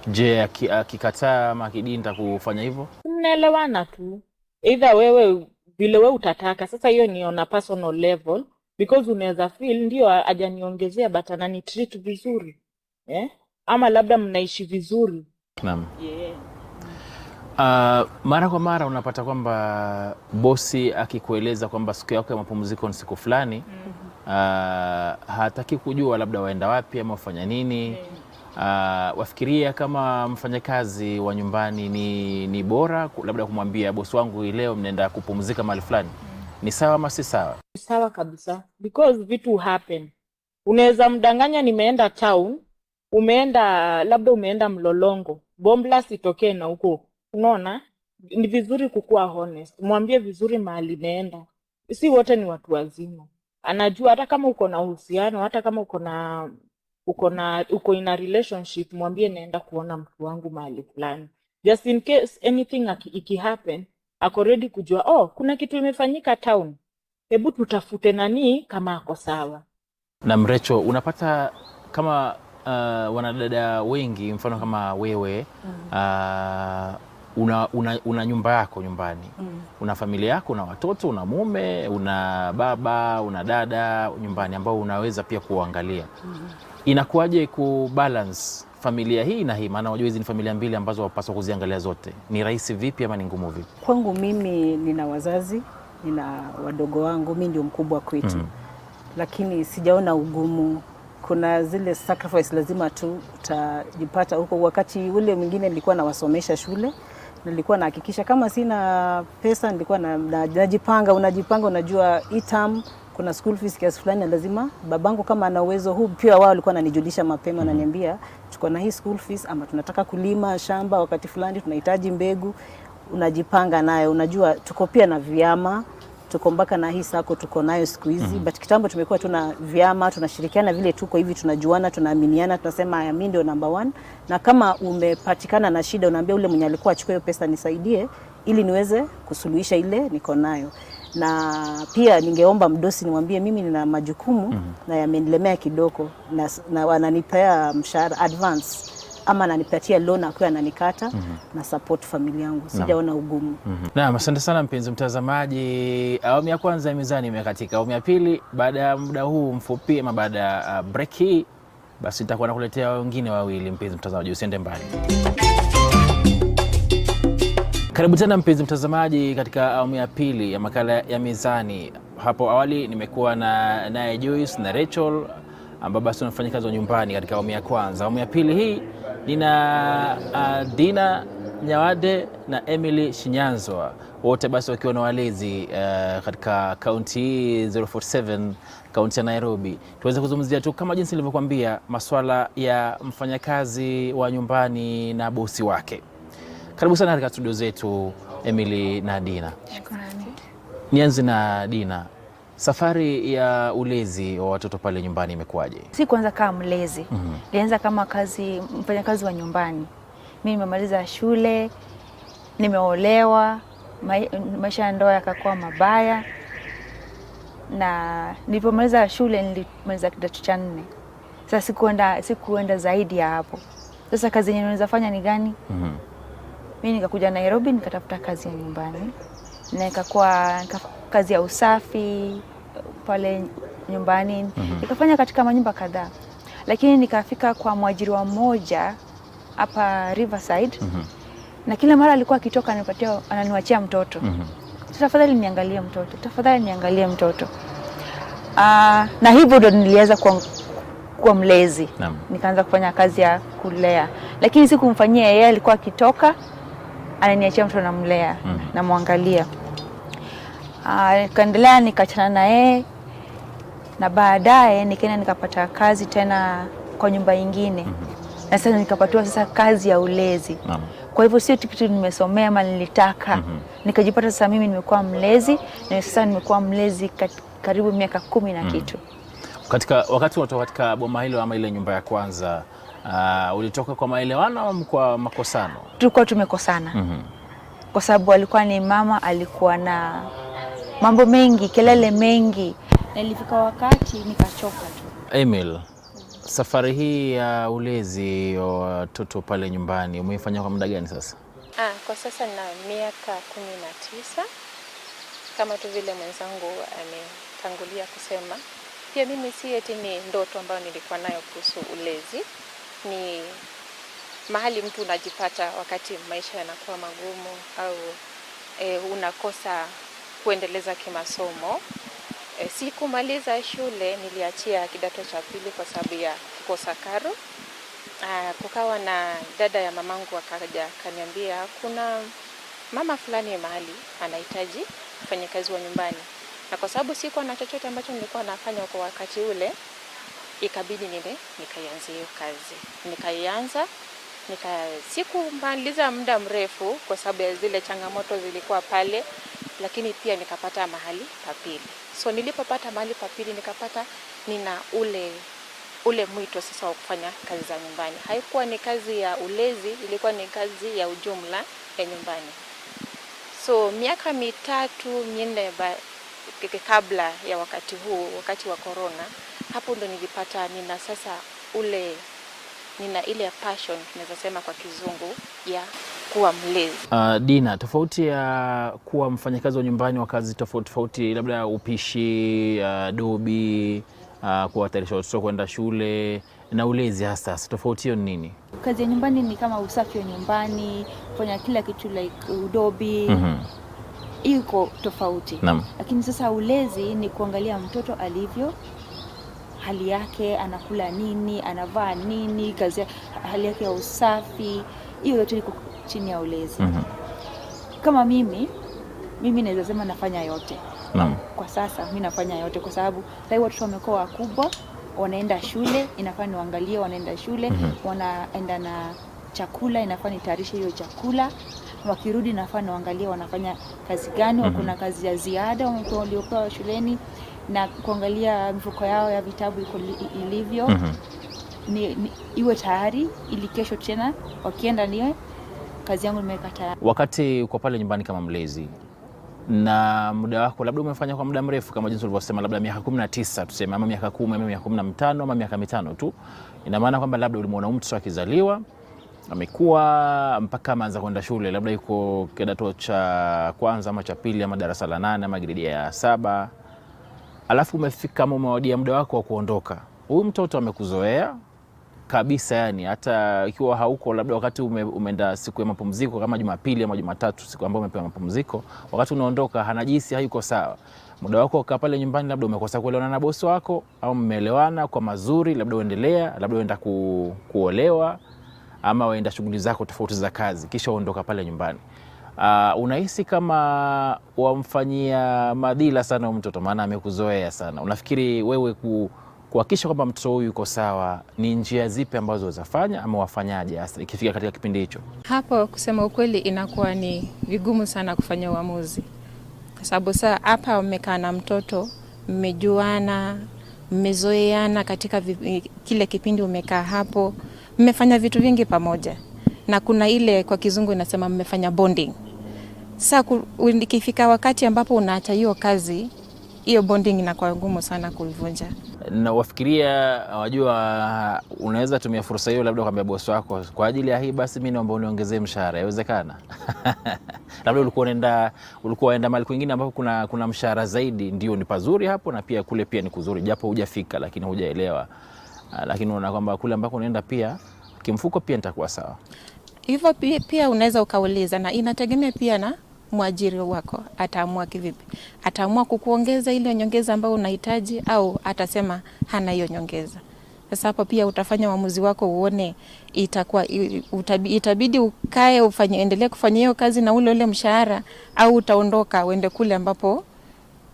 Je, akikataa ama akidinda kufanya hivyo? Mnaelewana tu. Either wewe vile wewe utataka. Sasa hiyo ni on a personal level, because unaweza feel ndio hajaniongezea but anani treat vizuri. Ama labda mnaishi vizuri. Naam. Mara kwa mara unapata kwamba bosi akikueleza kwamba siku yako ya mapumziko ni siku fulani, hataki kujua labda waenda wapi ama ufanya nini. Wafikiria kama mfanyakazi wa nyumbani ni bora labda kumwambia bosi wangu leo mnaenda kupumzika mahali fulani? Ni sawa ama si sawa? Sawa kabisa, because vitu happen. Unaweza mdanganya nimeenda town, labda umeenda Mlolongo, bomblas itokee na huko. Unaona? Ni vizuri kukuwa honest. Mwambie vizuri mahali naenda. Si wote ni watu wazima. Anajua hata kama uko na uhusiano, hata kama uko in a relationship, mwambie naenda kuona mtu wangu mahali fulani. Just in case anything happen, ako ready kujua kuna kitu imefanyika town. Hebu tutafute nani kama ako sawa. Na Mrecho, unapata kama wanadada wengi mfano kama wewe una nyumba yako nyumbani. Una familia yako, una watoto, una mume, una baba, una dada nyumbani ambao unaweza pia kuangalia. Inakuwaje kubalance familia hii na hii? Maana unajua hizi ni familia mbili ambazo wapaswa kuziangalia zote. Ni rahisi vipi ama ni ngumu vipi? Kwangu mimi nina wazazi, nina wadogo wangu, mimi ndio mkubwa kwetu. Lakini sijaona ugumu. Kuna zile sacrifice lazima tu utajipata huko. Wakati ule mwingine nilikuwa nawasomesha shule, nilikuwa nahakikisha kama sina pesa nilikuwa najipanga, unajua hii term kuna school fees kiasi fulani, lazima babangu kama ana uwezo huu, pia wao walikuwa wananijulisha mapema na niambia tuko na hii school fees, ama tunataka kulima shamba wakati fulani, tunahitaji mbegu, unajipanga nayo. Unajua tuko pia na vyama, tuko mpaka na hii sako tuko nayo siku hizi, but kitambo tumekuwa tuna vyama, tunashirikiana vile tuko hivi, tunajuana, tunaaminiana, tunasema mimi ndio number 1, na kama umepatikana na shida unaambia ule mwenye alikuwa achukue hiyo pesa nisaidie ili niweze kusuluhisha ile niko nayo. Na pia ningeomba mdosi nimwambie mimi nina majukumu na yamenilemea kidogo, na wananipea mshahara advance ama ananipatia loan akiwa ananikata na support familia yangu. Sijaona ugumu. Naam, asante sana mpenzi mtazamaji. Awamu ya kwanza ya Mizani imekatika. Awamu ya pili baada ya muda huu mfupi ama baada ya break hii, basi nitakuwa nakuletea wengine wawili. Mpenzi mtazamaji, usiende mbali. Karibu tena mpenzi mtazamaji katika awamu ya pili ya makala ya Mizani. Hapo awali nimekuwa naye Joyce na Rachel ambao basi wanafanya kazi wa nyumbani katika awamu ya kwanza. Awamu ya pili hii nina Dina Nyawade na Emily Shinyanzwa, wote basi wakiwa na walezi katika kaunti 047 kaunti ya Nairobi. Tuweze kuzungumzia tu kama jinsi nilivyokuambia masuala ya mfanyakazi wa nyumbani na bosi wake. Karibu sana katika studio zetu Emily na Dina. Shukrani. Nianze na Dina. Safari ya ulezi wa watoto pale nyumbani imekuwaje? Si kwanza kama mlezi. Nilianza kama mfanyakazi wa nyumbani. Mimi nimemaliza shule, nimeolewa, maisha ya ndoa yakakuwa mabaya. Na nilipomaliza shule nilimaliza kidato cha 4. Sasa sikuenda zaidi ya hapo. Sasa kazi yenyewe naweza fanya ni gani? Mimi nikakuja Nairobi nikatafuta kazi ya nyumbani. Na ikakuwa kazi ya usafi pale nyumbani. Nikafanya katika manyumba kadhaa. Lakini nikafika kwa mwajiri wa mmoja hapa Riverside. Na kila mara alikuwa akitoka ananiwachia mtoto. Tafadhali niangalie mtoto. Tafadhali niangalie mtoto. Na hivyo ndo nilianza kuwa mlezi. Nikaanza kufanya kazi ya kulea. Lakini sikumfanyia yeye, alikuwa akitoka ananiachia mtoto namlea na muangalia. Nikaendelea nikachana na yeye, na baadaye nikaenda nikapata kazi tena kwa nyumba nyingine. Na sasa nikapatiwa kazi ya ulezi. Kwa hivyo sio kitu nimesomea ama nilitaka. Nikajipata sasa mimi nimekuwa mlezi, na sasa nimekuwa mlezi karibu miaka 10 na kitu. Wakati unatoka katika boma hilo ama ile nyumba ya kwanza, ulitoka kwa maelewano au kwa makosano? Tulikuwa tumekosana. Kwa sababu alikuwa ni mama, alikuwa na mambo mengi, kelele mengi, na ilifika wakati nikachoka tu. Emil, safari hii ya ulezi wa watoto pale nyumbani umeifanya kwa muda gani sasa? Kwa sasa na miaka 19. Kama tu vile mwenzangu ametangulia kusema, pia mimi si eti ni ndoto ambayo nilikuwa nayo kuhusu ulezi. Ni mahali mtu unajipata wakati maisha yanakuwa magumu au unakosa kuendeleza kimasomo. Sikumaliza shule, niliachia kidato cha 2 kwa sababu ya kukosa karo. Kukawa na dada ya mamangu akaja kaniambia kuna mama fulani mahali anahitaji mfanyakazi wa nyumbani. Na kwa sababu sikuwa na chochote ambacho nilikuwa nafanya kwa wakati ule, ikabidi nikaianza hiyo kazi. Nikaianza, sikumaliza muda mrefu kwa sababu ya zile changamoto zilikuwa pale, lakini pia nikapata mahali pa pili. So nilipopata mahali pa pili nikapata nina ule mwito sasa wa kufanya kazi za nyumbani. Haikuwa ni kazi ya ulezi, ilikuwa ni kazi ya ujumla ya nyumbani. So miaka 3-4 kabla ya wakati huu, wakati wa corona, hapo ndo nilipata nina ile passion, naweza sema kwa kizungu, ya kuwa mlezi. Dina, tofauti ya kuwa mfanyakazi wa nyumbani wa kazi tofauti, labda upishi, dobi, kuwatayarisha watoto kwenda shule na ulezi hasa, tofauti hiyo nini? Kazi ya nyumbani ni kama usafi wa nyumbani, kufanya kila kitu like udobi. Iko tofauti. Lakini sasa ulezi ni kuangalia mtoto alivyo, hali yake, anakula nini, anavaa nini, hali yake ya usafi. Hiyo yote iko chini ya ulezi. Kama mimi naweza sema nafanya yote. Naam. Kwa sasa mimi nafanya yote kwa sababu sasa watoto wamekuwa wakubwa, wanaenda shule, inafaa niwaangalie wanaenda shule, wanaenda na chakula, inafaa nitayarishe hiyo chakula. Wakirudi inafaa niwaangalie wanafanya kazi gani, kuna kazi ya ziada waliopewa shuleni, na kuangalia mifuko yao ya vitabu ilivyo. Iwe tayari ili kesho tena wakienda niwe kazi yangu nimeweka tayari. Wakati uko pale nyumbani kama mlezi na muda wako labda umefanya kwa muda mrefu kama jinsi ulivyosema, labda miaka 19 tuseme, ama miaka 10 ama miaka 15 ama miaka 5 tu, ina maana kwamba labda ulimuona mtu akizaliwa amekuwa mpaka ameanza kwenda shule, labda yuko kidato cha kwanza ama cha pili ama darasa la 8 ama gredi ya 7, alafu umefika umewadia muda wako wa kuondoka. Huyu mtoto amekuzoea kabisa, yani hata ikiwa hauko labda wakati umeenda siku ya mapumziko kama Jumapili ama Jumatatu, siku ambayo umepewa mapumziko, wakati unaondoka hanajisi hayuko sawa. Muda wako ukaa pale nyumbani, labda umekosa kuelewana na bosi wako au mmeelewana kwa mazuri, labda uendelea, labda uenda kuolewa ama uenda shughuli zako tofauti za kazi, kisha uondoka pale nyumbani. Unahisi kama wamfanyia madhila sana mtoto, maana amekuzoea sana. Unafikiri wewe kuhakikisha kwamba mtoto huyu yuko sawa, ni njia zipi ambazo wazafanya ama wafanyaje hasa ikifika katika kipindi hicho? Hapo kusema ukweli inakuwa ni vigumu sana kufanya uamuzi. Kwa sababu saa hapa umekaa na mtoto, mmejuana, mmezoeana katika kile kipindi umekaa hapo, mmefanya vitu vingi pamoja. Na kuna ile kwa kizungu inasema mmefanya bonding. Sasa ikifika wakati ambapo unaacha hiyo kazi, hiyo bonding inakuwa ngumu sana kuivunja. Na wafikiria, wajua, unaweza tumia fursa hiyo labda kwambia bosi wako, kwa ajili ya hii basi mimi naomba uniongezee mshahara. Yawezekana? Labda ulikuwa unaenda mahali kwingine ambapo kuna mshahara zaidi, ndio ni pazuri hapo, na pia kule pia ni kuzuri, japo hujafika lakini hujaelewa. Lakini unaona kwamba kule ambako unaenda pia kimfuko pia nitakuwa sawa. Hivyo pia unaweza ukauliza, na inategemea pia na mwajiri wako ataamua kivipi. Ataamua kukuongeza ile nyongeza ambayo unahitaji au atasema hana hiyo nyongeza. Sasa hapo pia utafanya uamuzi wako uone itabidi ukae endelee kufanya hiyo kazi na ule mshahara, au utaondoka uende kule ambapo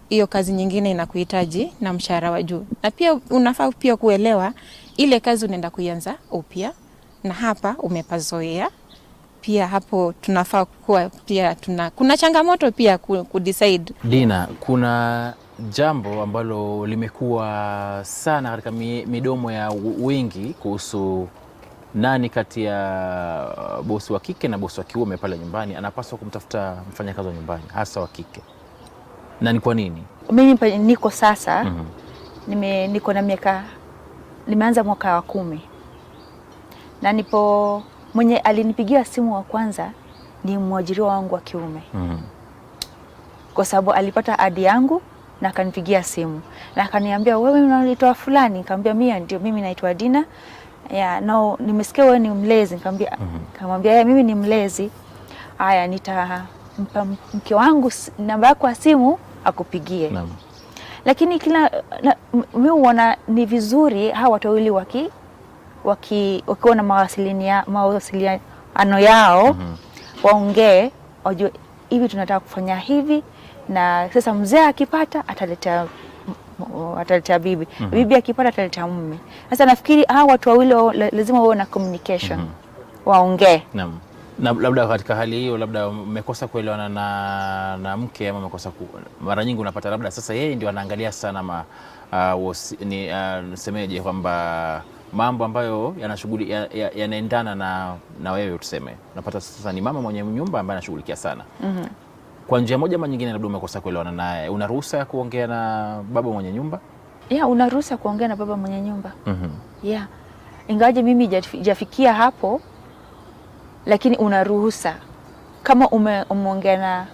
hiyo kazi nyingine inakuhitaji na mshahara wa juu. Na pia unafaa pia kuelewa ile kazi unaenda kuianza upya, na hapa umepazoea. Pia hapo tunafaa kuwa pia kuna changamoto pia kudecide. Dina, kuna jambo ambalo limekuwa sana katika midomo ya wengi kuhusu nani kati ya bosi wa kike na bosi wa kiume pale nyumbani anapaswa kumtafuta mfanyakazi wa nyumbani, hasa wa kike. Na ni kwa nini? Mimi niko sasa, niko na nimeanza mwaka wa 10. Na mwenye alinipigia simu wa kwanza ni mwajiriwa wangu wa kiume. Kwa sababu alipata adi yangu na akanipigia simu. Na akaniambia, wewe unaitwa fulani? Nikamwambia mimi naitwa Dina. Nimesikia wewe ni mlezi. Nikamwambia mimi ni mlezi. Haya, nitampa mke wangu namba yako ya simu akupigie. Lakini mimi huona ni vizuri hawa watu wawili wakiwa na mawasiliano yao, waongee, wajue hivi tunataka kufanya hivi, na sasa mzee akipata ataletea bibi, bibi akipata ataletea mume. Sasa nafikiri hawa watu wawili lazima wawe na communication, waongee. Na labda katika hali hiyo labda umekosa kuelewana na mke, ama umekosa mara nyingi unapata labda sasa yeye ndio anaangalia sana nisemeje kwamba mambo ambayo yanaendana na wewe, tuseme unapata sasa ni mama mwenye nyumba ambaye anashughulikia sana. Kwa njia moja ama nyingine labda umekosa kuelewana naye, una ruhusa ya kuongea na baba mwenye nyumba? Una ruhusa kuongea na baba mwenye nyumba. Ingawaje mimi jafikia hapo, lakini una ruhusa. Kama umeongea na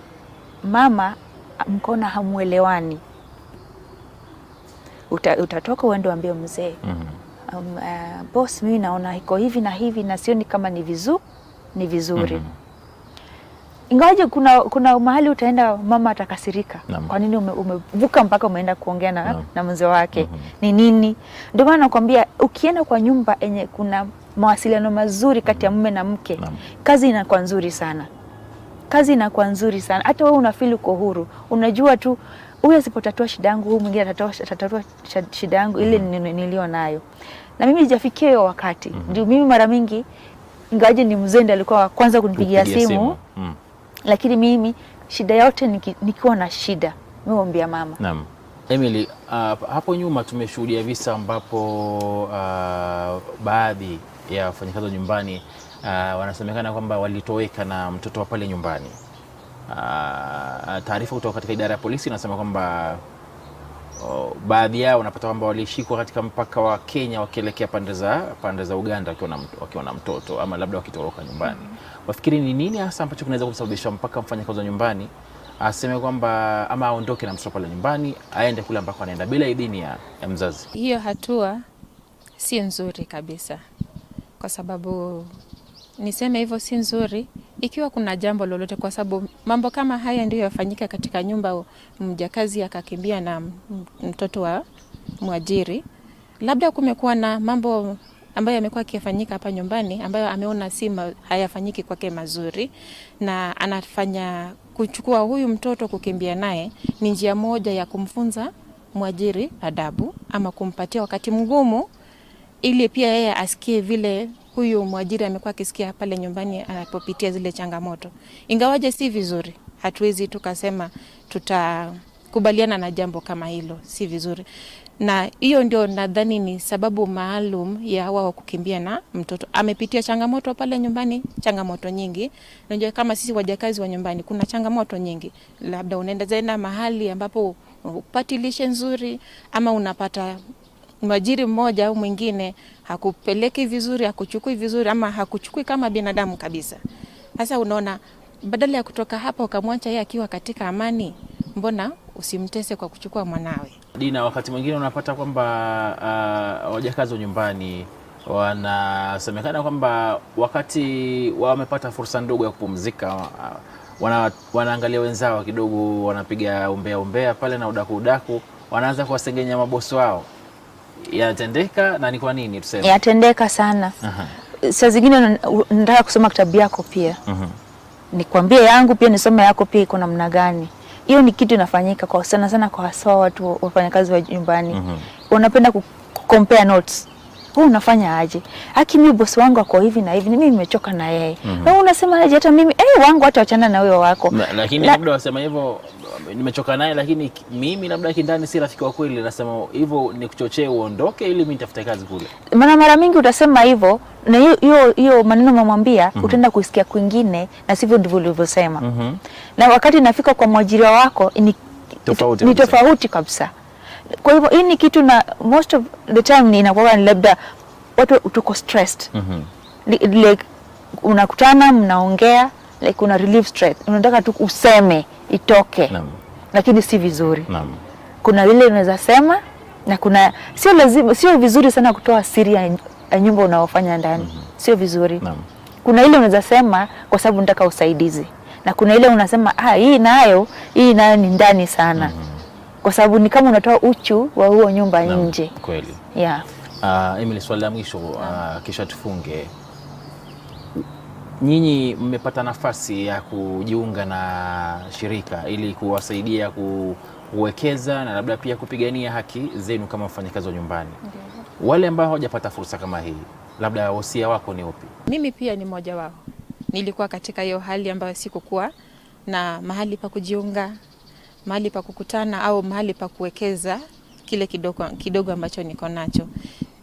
mama mkona hamuelewani, utatoka uende uambie mzee, boss, mimi naona iko hivi na hivi na sioni kama ni vizuri. Ingawaje kuna mahali utaenda mama atakasirika. Kwa nini umevuka mpaka umeenda kuongea na mzee wake? Ni nini? Ndio maana nakwambia ukienda kwa nyumba yenye kuna mawasiliano mazuri kati ya mume na mke, kazi inakuwa nzuri sana. Hata wewe unafeel uko huru. Unajua tu huyu asipotatua shida yangu, huyu mwingine atatatua shida yangu ile nilio nayo. Na mimi sijafikia hiyo wakati. Ndio mimi mara mingi ingawaje ni mzee alikuwa wa kwanza kunipigia simu. Lakini mimi shida yote nikiwa na shida, mimi huambia mama. Naam. Emily, hapo nyuma tumeshuhudia visa ambapo baadhi ya wafanyakazi wa nyumbani wanasemekana kwamba walitoweka na mtoto wa pale nyumbani. Taarifa kutoka katika idara ya polisi inasema kwamba baadhi yao wanapata kwamba walishikwa katika mpaka wa Kenya wakielekea pande za Uganda wakiwa na mtoto ama labda wakitoroka nyumbani. Wafikiri ni nini hasa ambacho kinaweza kusababisha mpaka mfanyakazi wa nyumbani aseme kwamba ama aondoke na mtoto pale nyumbani aende kule ambako anaenda bila idhini ya mzazi? Hiyo hatua si nzuri kabisa, kwa sababu niseme hivyo si nzuri ikiwa kuna jambo lolote, kwa sababu mambo kama haya ndio yafanyika katika nyumba, mjakazi akakimbia na mtoto wa mwajiri. Labda kumekuwa na mambo ambayo yamekuwa yakifanyika hapa nyumbani ambayo ameona si hayafanyiki kwake mazuri, na anafanya kuchukua huyu mtoto kukimbia naye ni njia moja ya kumfunza mwajiri adabu ama kumpatia wakati mgumu, ili pia yeye asikie vile huyu mwajiri amekuwa akisikia pale nyumbani anapopitia zile changamoto. Ingawaje si vizuri, hatuwezi tukasema tutakubaliana na jambo kama hilo, si vizuri. Na hiyo ndio nadhani ni sababu maalum ya wao kukimbia na mtoto. Amepitia changamoto pale nyumbani, changamoto nyingi. Unajua kama sisi wajakazi wa nyumbani kuna changamoto nyingi. Labda unaenda zaenda mahali ambapo upati lishe nzuri, ama unapata mwajiri mmoja au mwingine hakupeleki vizuri, hakuchukui vizuri, ama hakuchukui kama binadamu kabisa. Sasa unaona, badala ya kutoka hapa ukamwacha yeye akiwa katika amani, mbona usimtese kwa kuchukua mwanawe? Dina, wakati mwingine unapata kwamba wajakazi wa nyumbani wanasemekana kwamba wakati wamepata fursa ndogo ya kupumzika, wanaangalia wenzao kidogo, wanapiga umbea pale na udaku, wanaanza kuwasengenya mabosi wao. Yanatendeka, na ni kwa nini tuseme? Yatendeka sana. Saa zingine nataka kusoma kitabu yako pia. Nikwambie yangu pia nisome yako pia iko namna gani. Hiyo ni kitu inafanyika kwa sana kwa hasa watu wafanyakazi wa nyumbani. Wanapenda compare notes. Wewe unafanya aje? Haki mimi bosi wangu ako hivi na hivi, mimi nimechoka na yeye. Na unasema aje hata mimi wangu hata achana na wewe wako. Lakini labda wasema hivyo nimechoka naye, lakini mimi labda kindani si rafiki wa kweli. Nasema hivyo ni kuchochea uondoke ili mimi nitafute kazi kule. Mara mingi utasema hivyo, na hiyo maneno mamwambia utaenda kusikia kwingine, na sivyo ndivyo ulivyosema. Na wakati nafika kwa mwajiri wako ni tofauti kabisa. Kwa hivyo hii ni kitu, na most of the time ni inakuwa ni labda watu tuko stressed. Like unakutana mnaongea, like una relieve stress, unataka tu useme itoke. Lakini si vizuri. Kuna ile unaweza sema, na kuna sio vizuri sana kutoa siri ya nyumba unaofanya ndani. Sio vizuri. Kuna ile unaweza sema kwa sababu nataka usaidizi, na kuna ile unasema hii nayo ni ndani sana. Kwa sababu ni kama unatoa uchu wa huo nyumba nje. Kweli. Emily, swali la mwisho kisha tufunge. Nyinyi mmepata nafasi ya kujiunga na shirika ili kuwasaidia kuwekeza na labda pia kupigania haki zenu kama wafanyakazi wa nyumbani. Wale ambao hawajapata fursa kama hii, labda wosia wako ni upi? Mimi pia ni mmoja wao. Nilikuwa katika hiyo hali ambayo sikukuwa na mahali pa kujiunga, mahali pa kukutana au mahali pa kuwekeza kile kidogo ambacho niko nacho.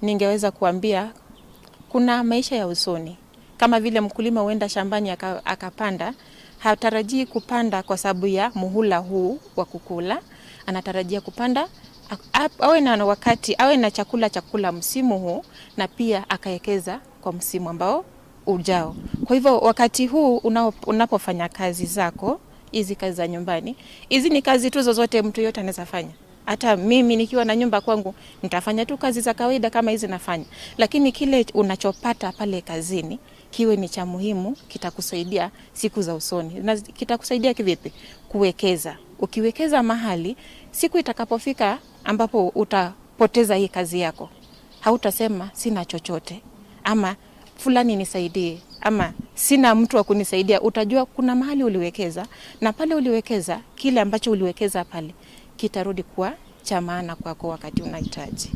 Ningeweza kuambia kuna maisha ya usoni. Kama vile mkulima huenda shambani akapanda, hatarajii kupanda kwa sababu ya muhula huu wa kukula. Anatarajia kupanda awe na wakati, awe na chakula msimu huu, na pia akaekeza kwa msimu ambao ujao. Kwa hivyo wakati huu unapofanya kazi zako, hizi kazi za nyumbani, hizi ni kazi tu zozote mtu yote anaweza fanya. Hata mimi nikiwa na nyumba kwangu nitafanya tu kazi za kawaida kama hizi nafanya. Lakini kile unachopata pale kazini kiwe ni cha muhimu, kitakusaidia siku za usoni. Na kitakusaidia kivipi? Kuwekeza. Ukiwekeza mahali, siku itakapofika ambapo utapoteza hii kazi yako, hautasema sina chochote, ama fulani nisaidie, ama sina mtu wa kunisaidia. Utajua kuna mahali uliwekeza, na pale uliwekeza, kile ambacho uliwekeza pale kitarudi kuwa cha maana kwako wakati unahitaji.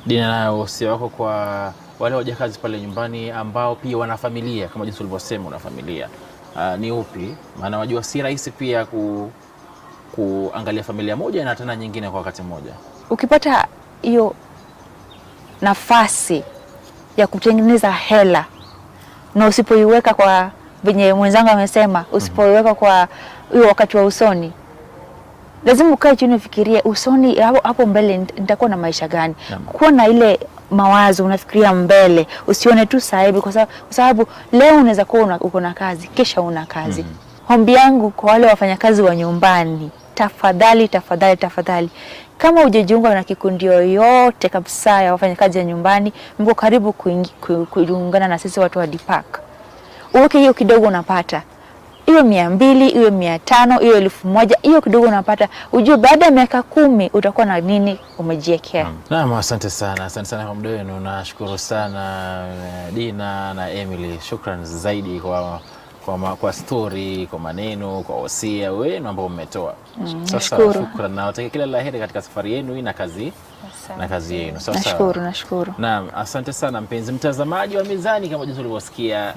Dina, na usia wako kwa wale wajakazi pale nyumbani ambao pia wana familia kama jinsi ulivyosema una familia, ni upi? Maana wajua si rahisi pia kuangalia familia moja na tena nyingine kwa wakati mmoja. Ukipata hiyo nafasi ya kutengeneza hela na usipoiweka kwa venye mwenzangu amesema, usipoiweka kwa hiyo wakati wa usoni, lazima ukae chini ufikirie usoni hapo mbele nitakuwa na maisha gani. Kuwa na ile mawazo, unafikiria mbele, usione tu saibi, kwa sababu leo unaweza kuwa uko na kazi, kesha una kazi. Hombi yangu kwa wale wafanyakazi wa nyumbani, tafadhali, kama hujajiunga na kikundi yoyote kabisa ya wafanyakazi wa nyumbani, mko karibu kuungana na sisi watu wa Dipak. Uweke hiyo kidogo unapata. Iwe 200, iwe 500, iwe 1000, hiyo kidogo unapata. Ujue baada ya miaka 10 utakuwa na nini umejiwekea. Naam, asante sana kwa muda wenu. Nashukuru sana Dina na Emily. Shukrani zaidi kwa story, kwa maneno, kwa wasia wenu ambao mmetoa. Sasa shukrani na watakia kila laheri katika safari yenu hii na kazi yenu. Nashukuru. Naam, asante sana mpenzi mtazamaji wa Mizani, kama jinsi ulivyosikia,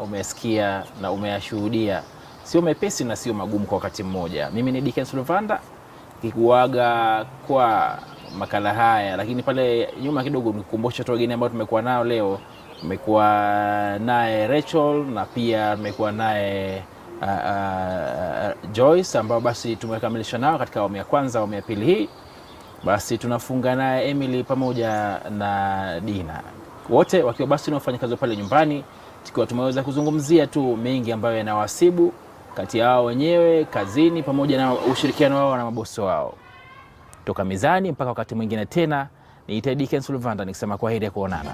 umesikia na umeyashuhudia. Sio mepesi na sio magumu kwa wakati mmoja. Mimi ni Dickens Luvanda kikuaga kwa makala haya, lakini pale nyuma kidogo nikukumbusha tu wageni ambao tumekuwa nao leo. Tumekuwa naye Rachel na pia tumekuwa naye Joyce, ambao basi tumekamilisha nao katika awamu ya kwanza. Awamu ya pili hii basi tunafunga naye Emily pamoja na Dina, wote wakiwa basi ni wafanyakazi pale nyumbani, tukiwa tumeweza kuzungumzia tu mengi ambayo yanawasibu kati yao wenyewe kazini, pamoja na ushirikiano wao na mabosi wao. Toka Mizani mpaka wakati mwingine tena, niite Dickens Luvanda nikisema kwaheri ya kuonana.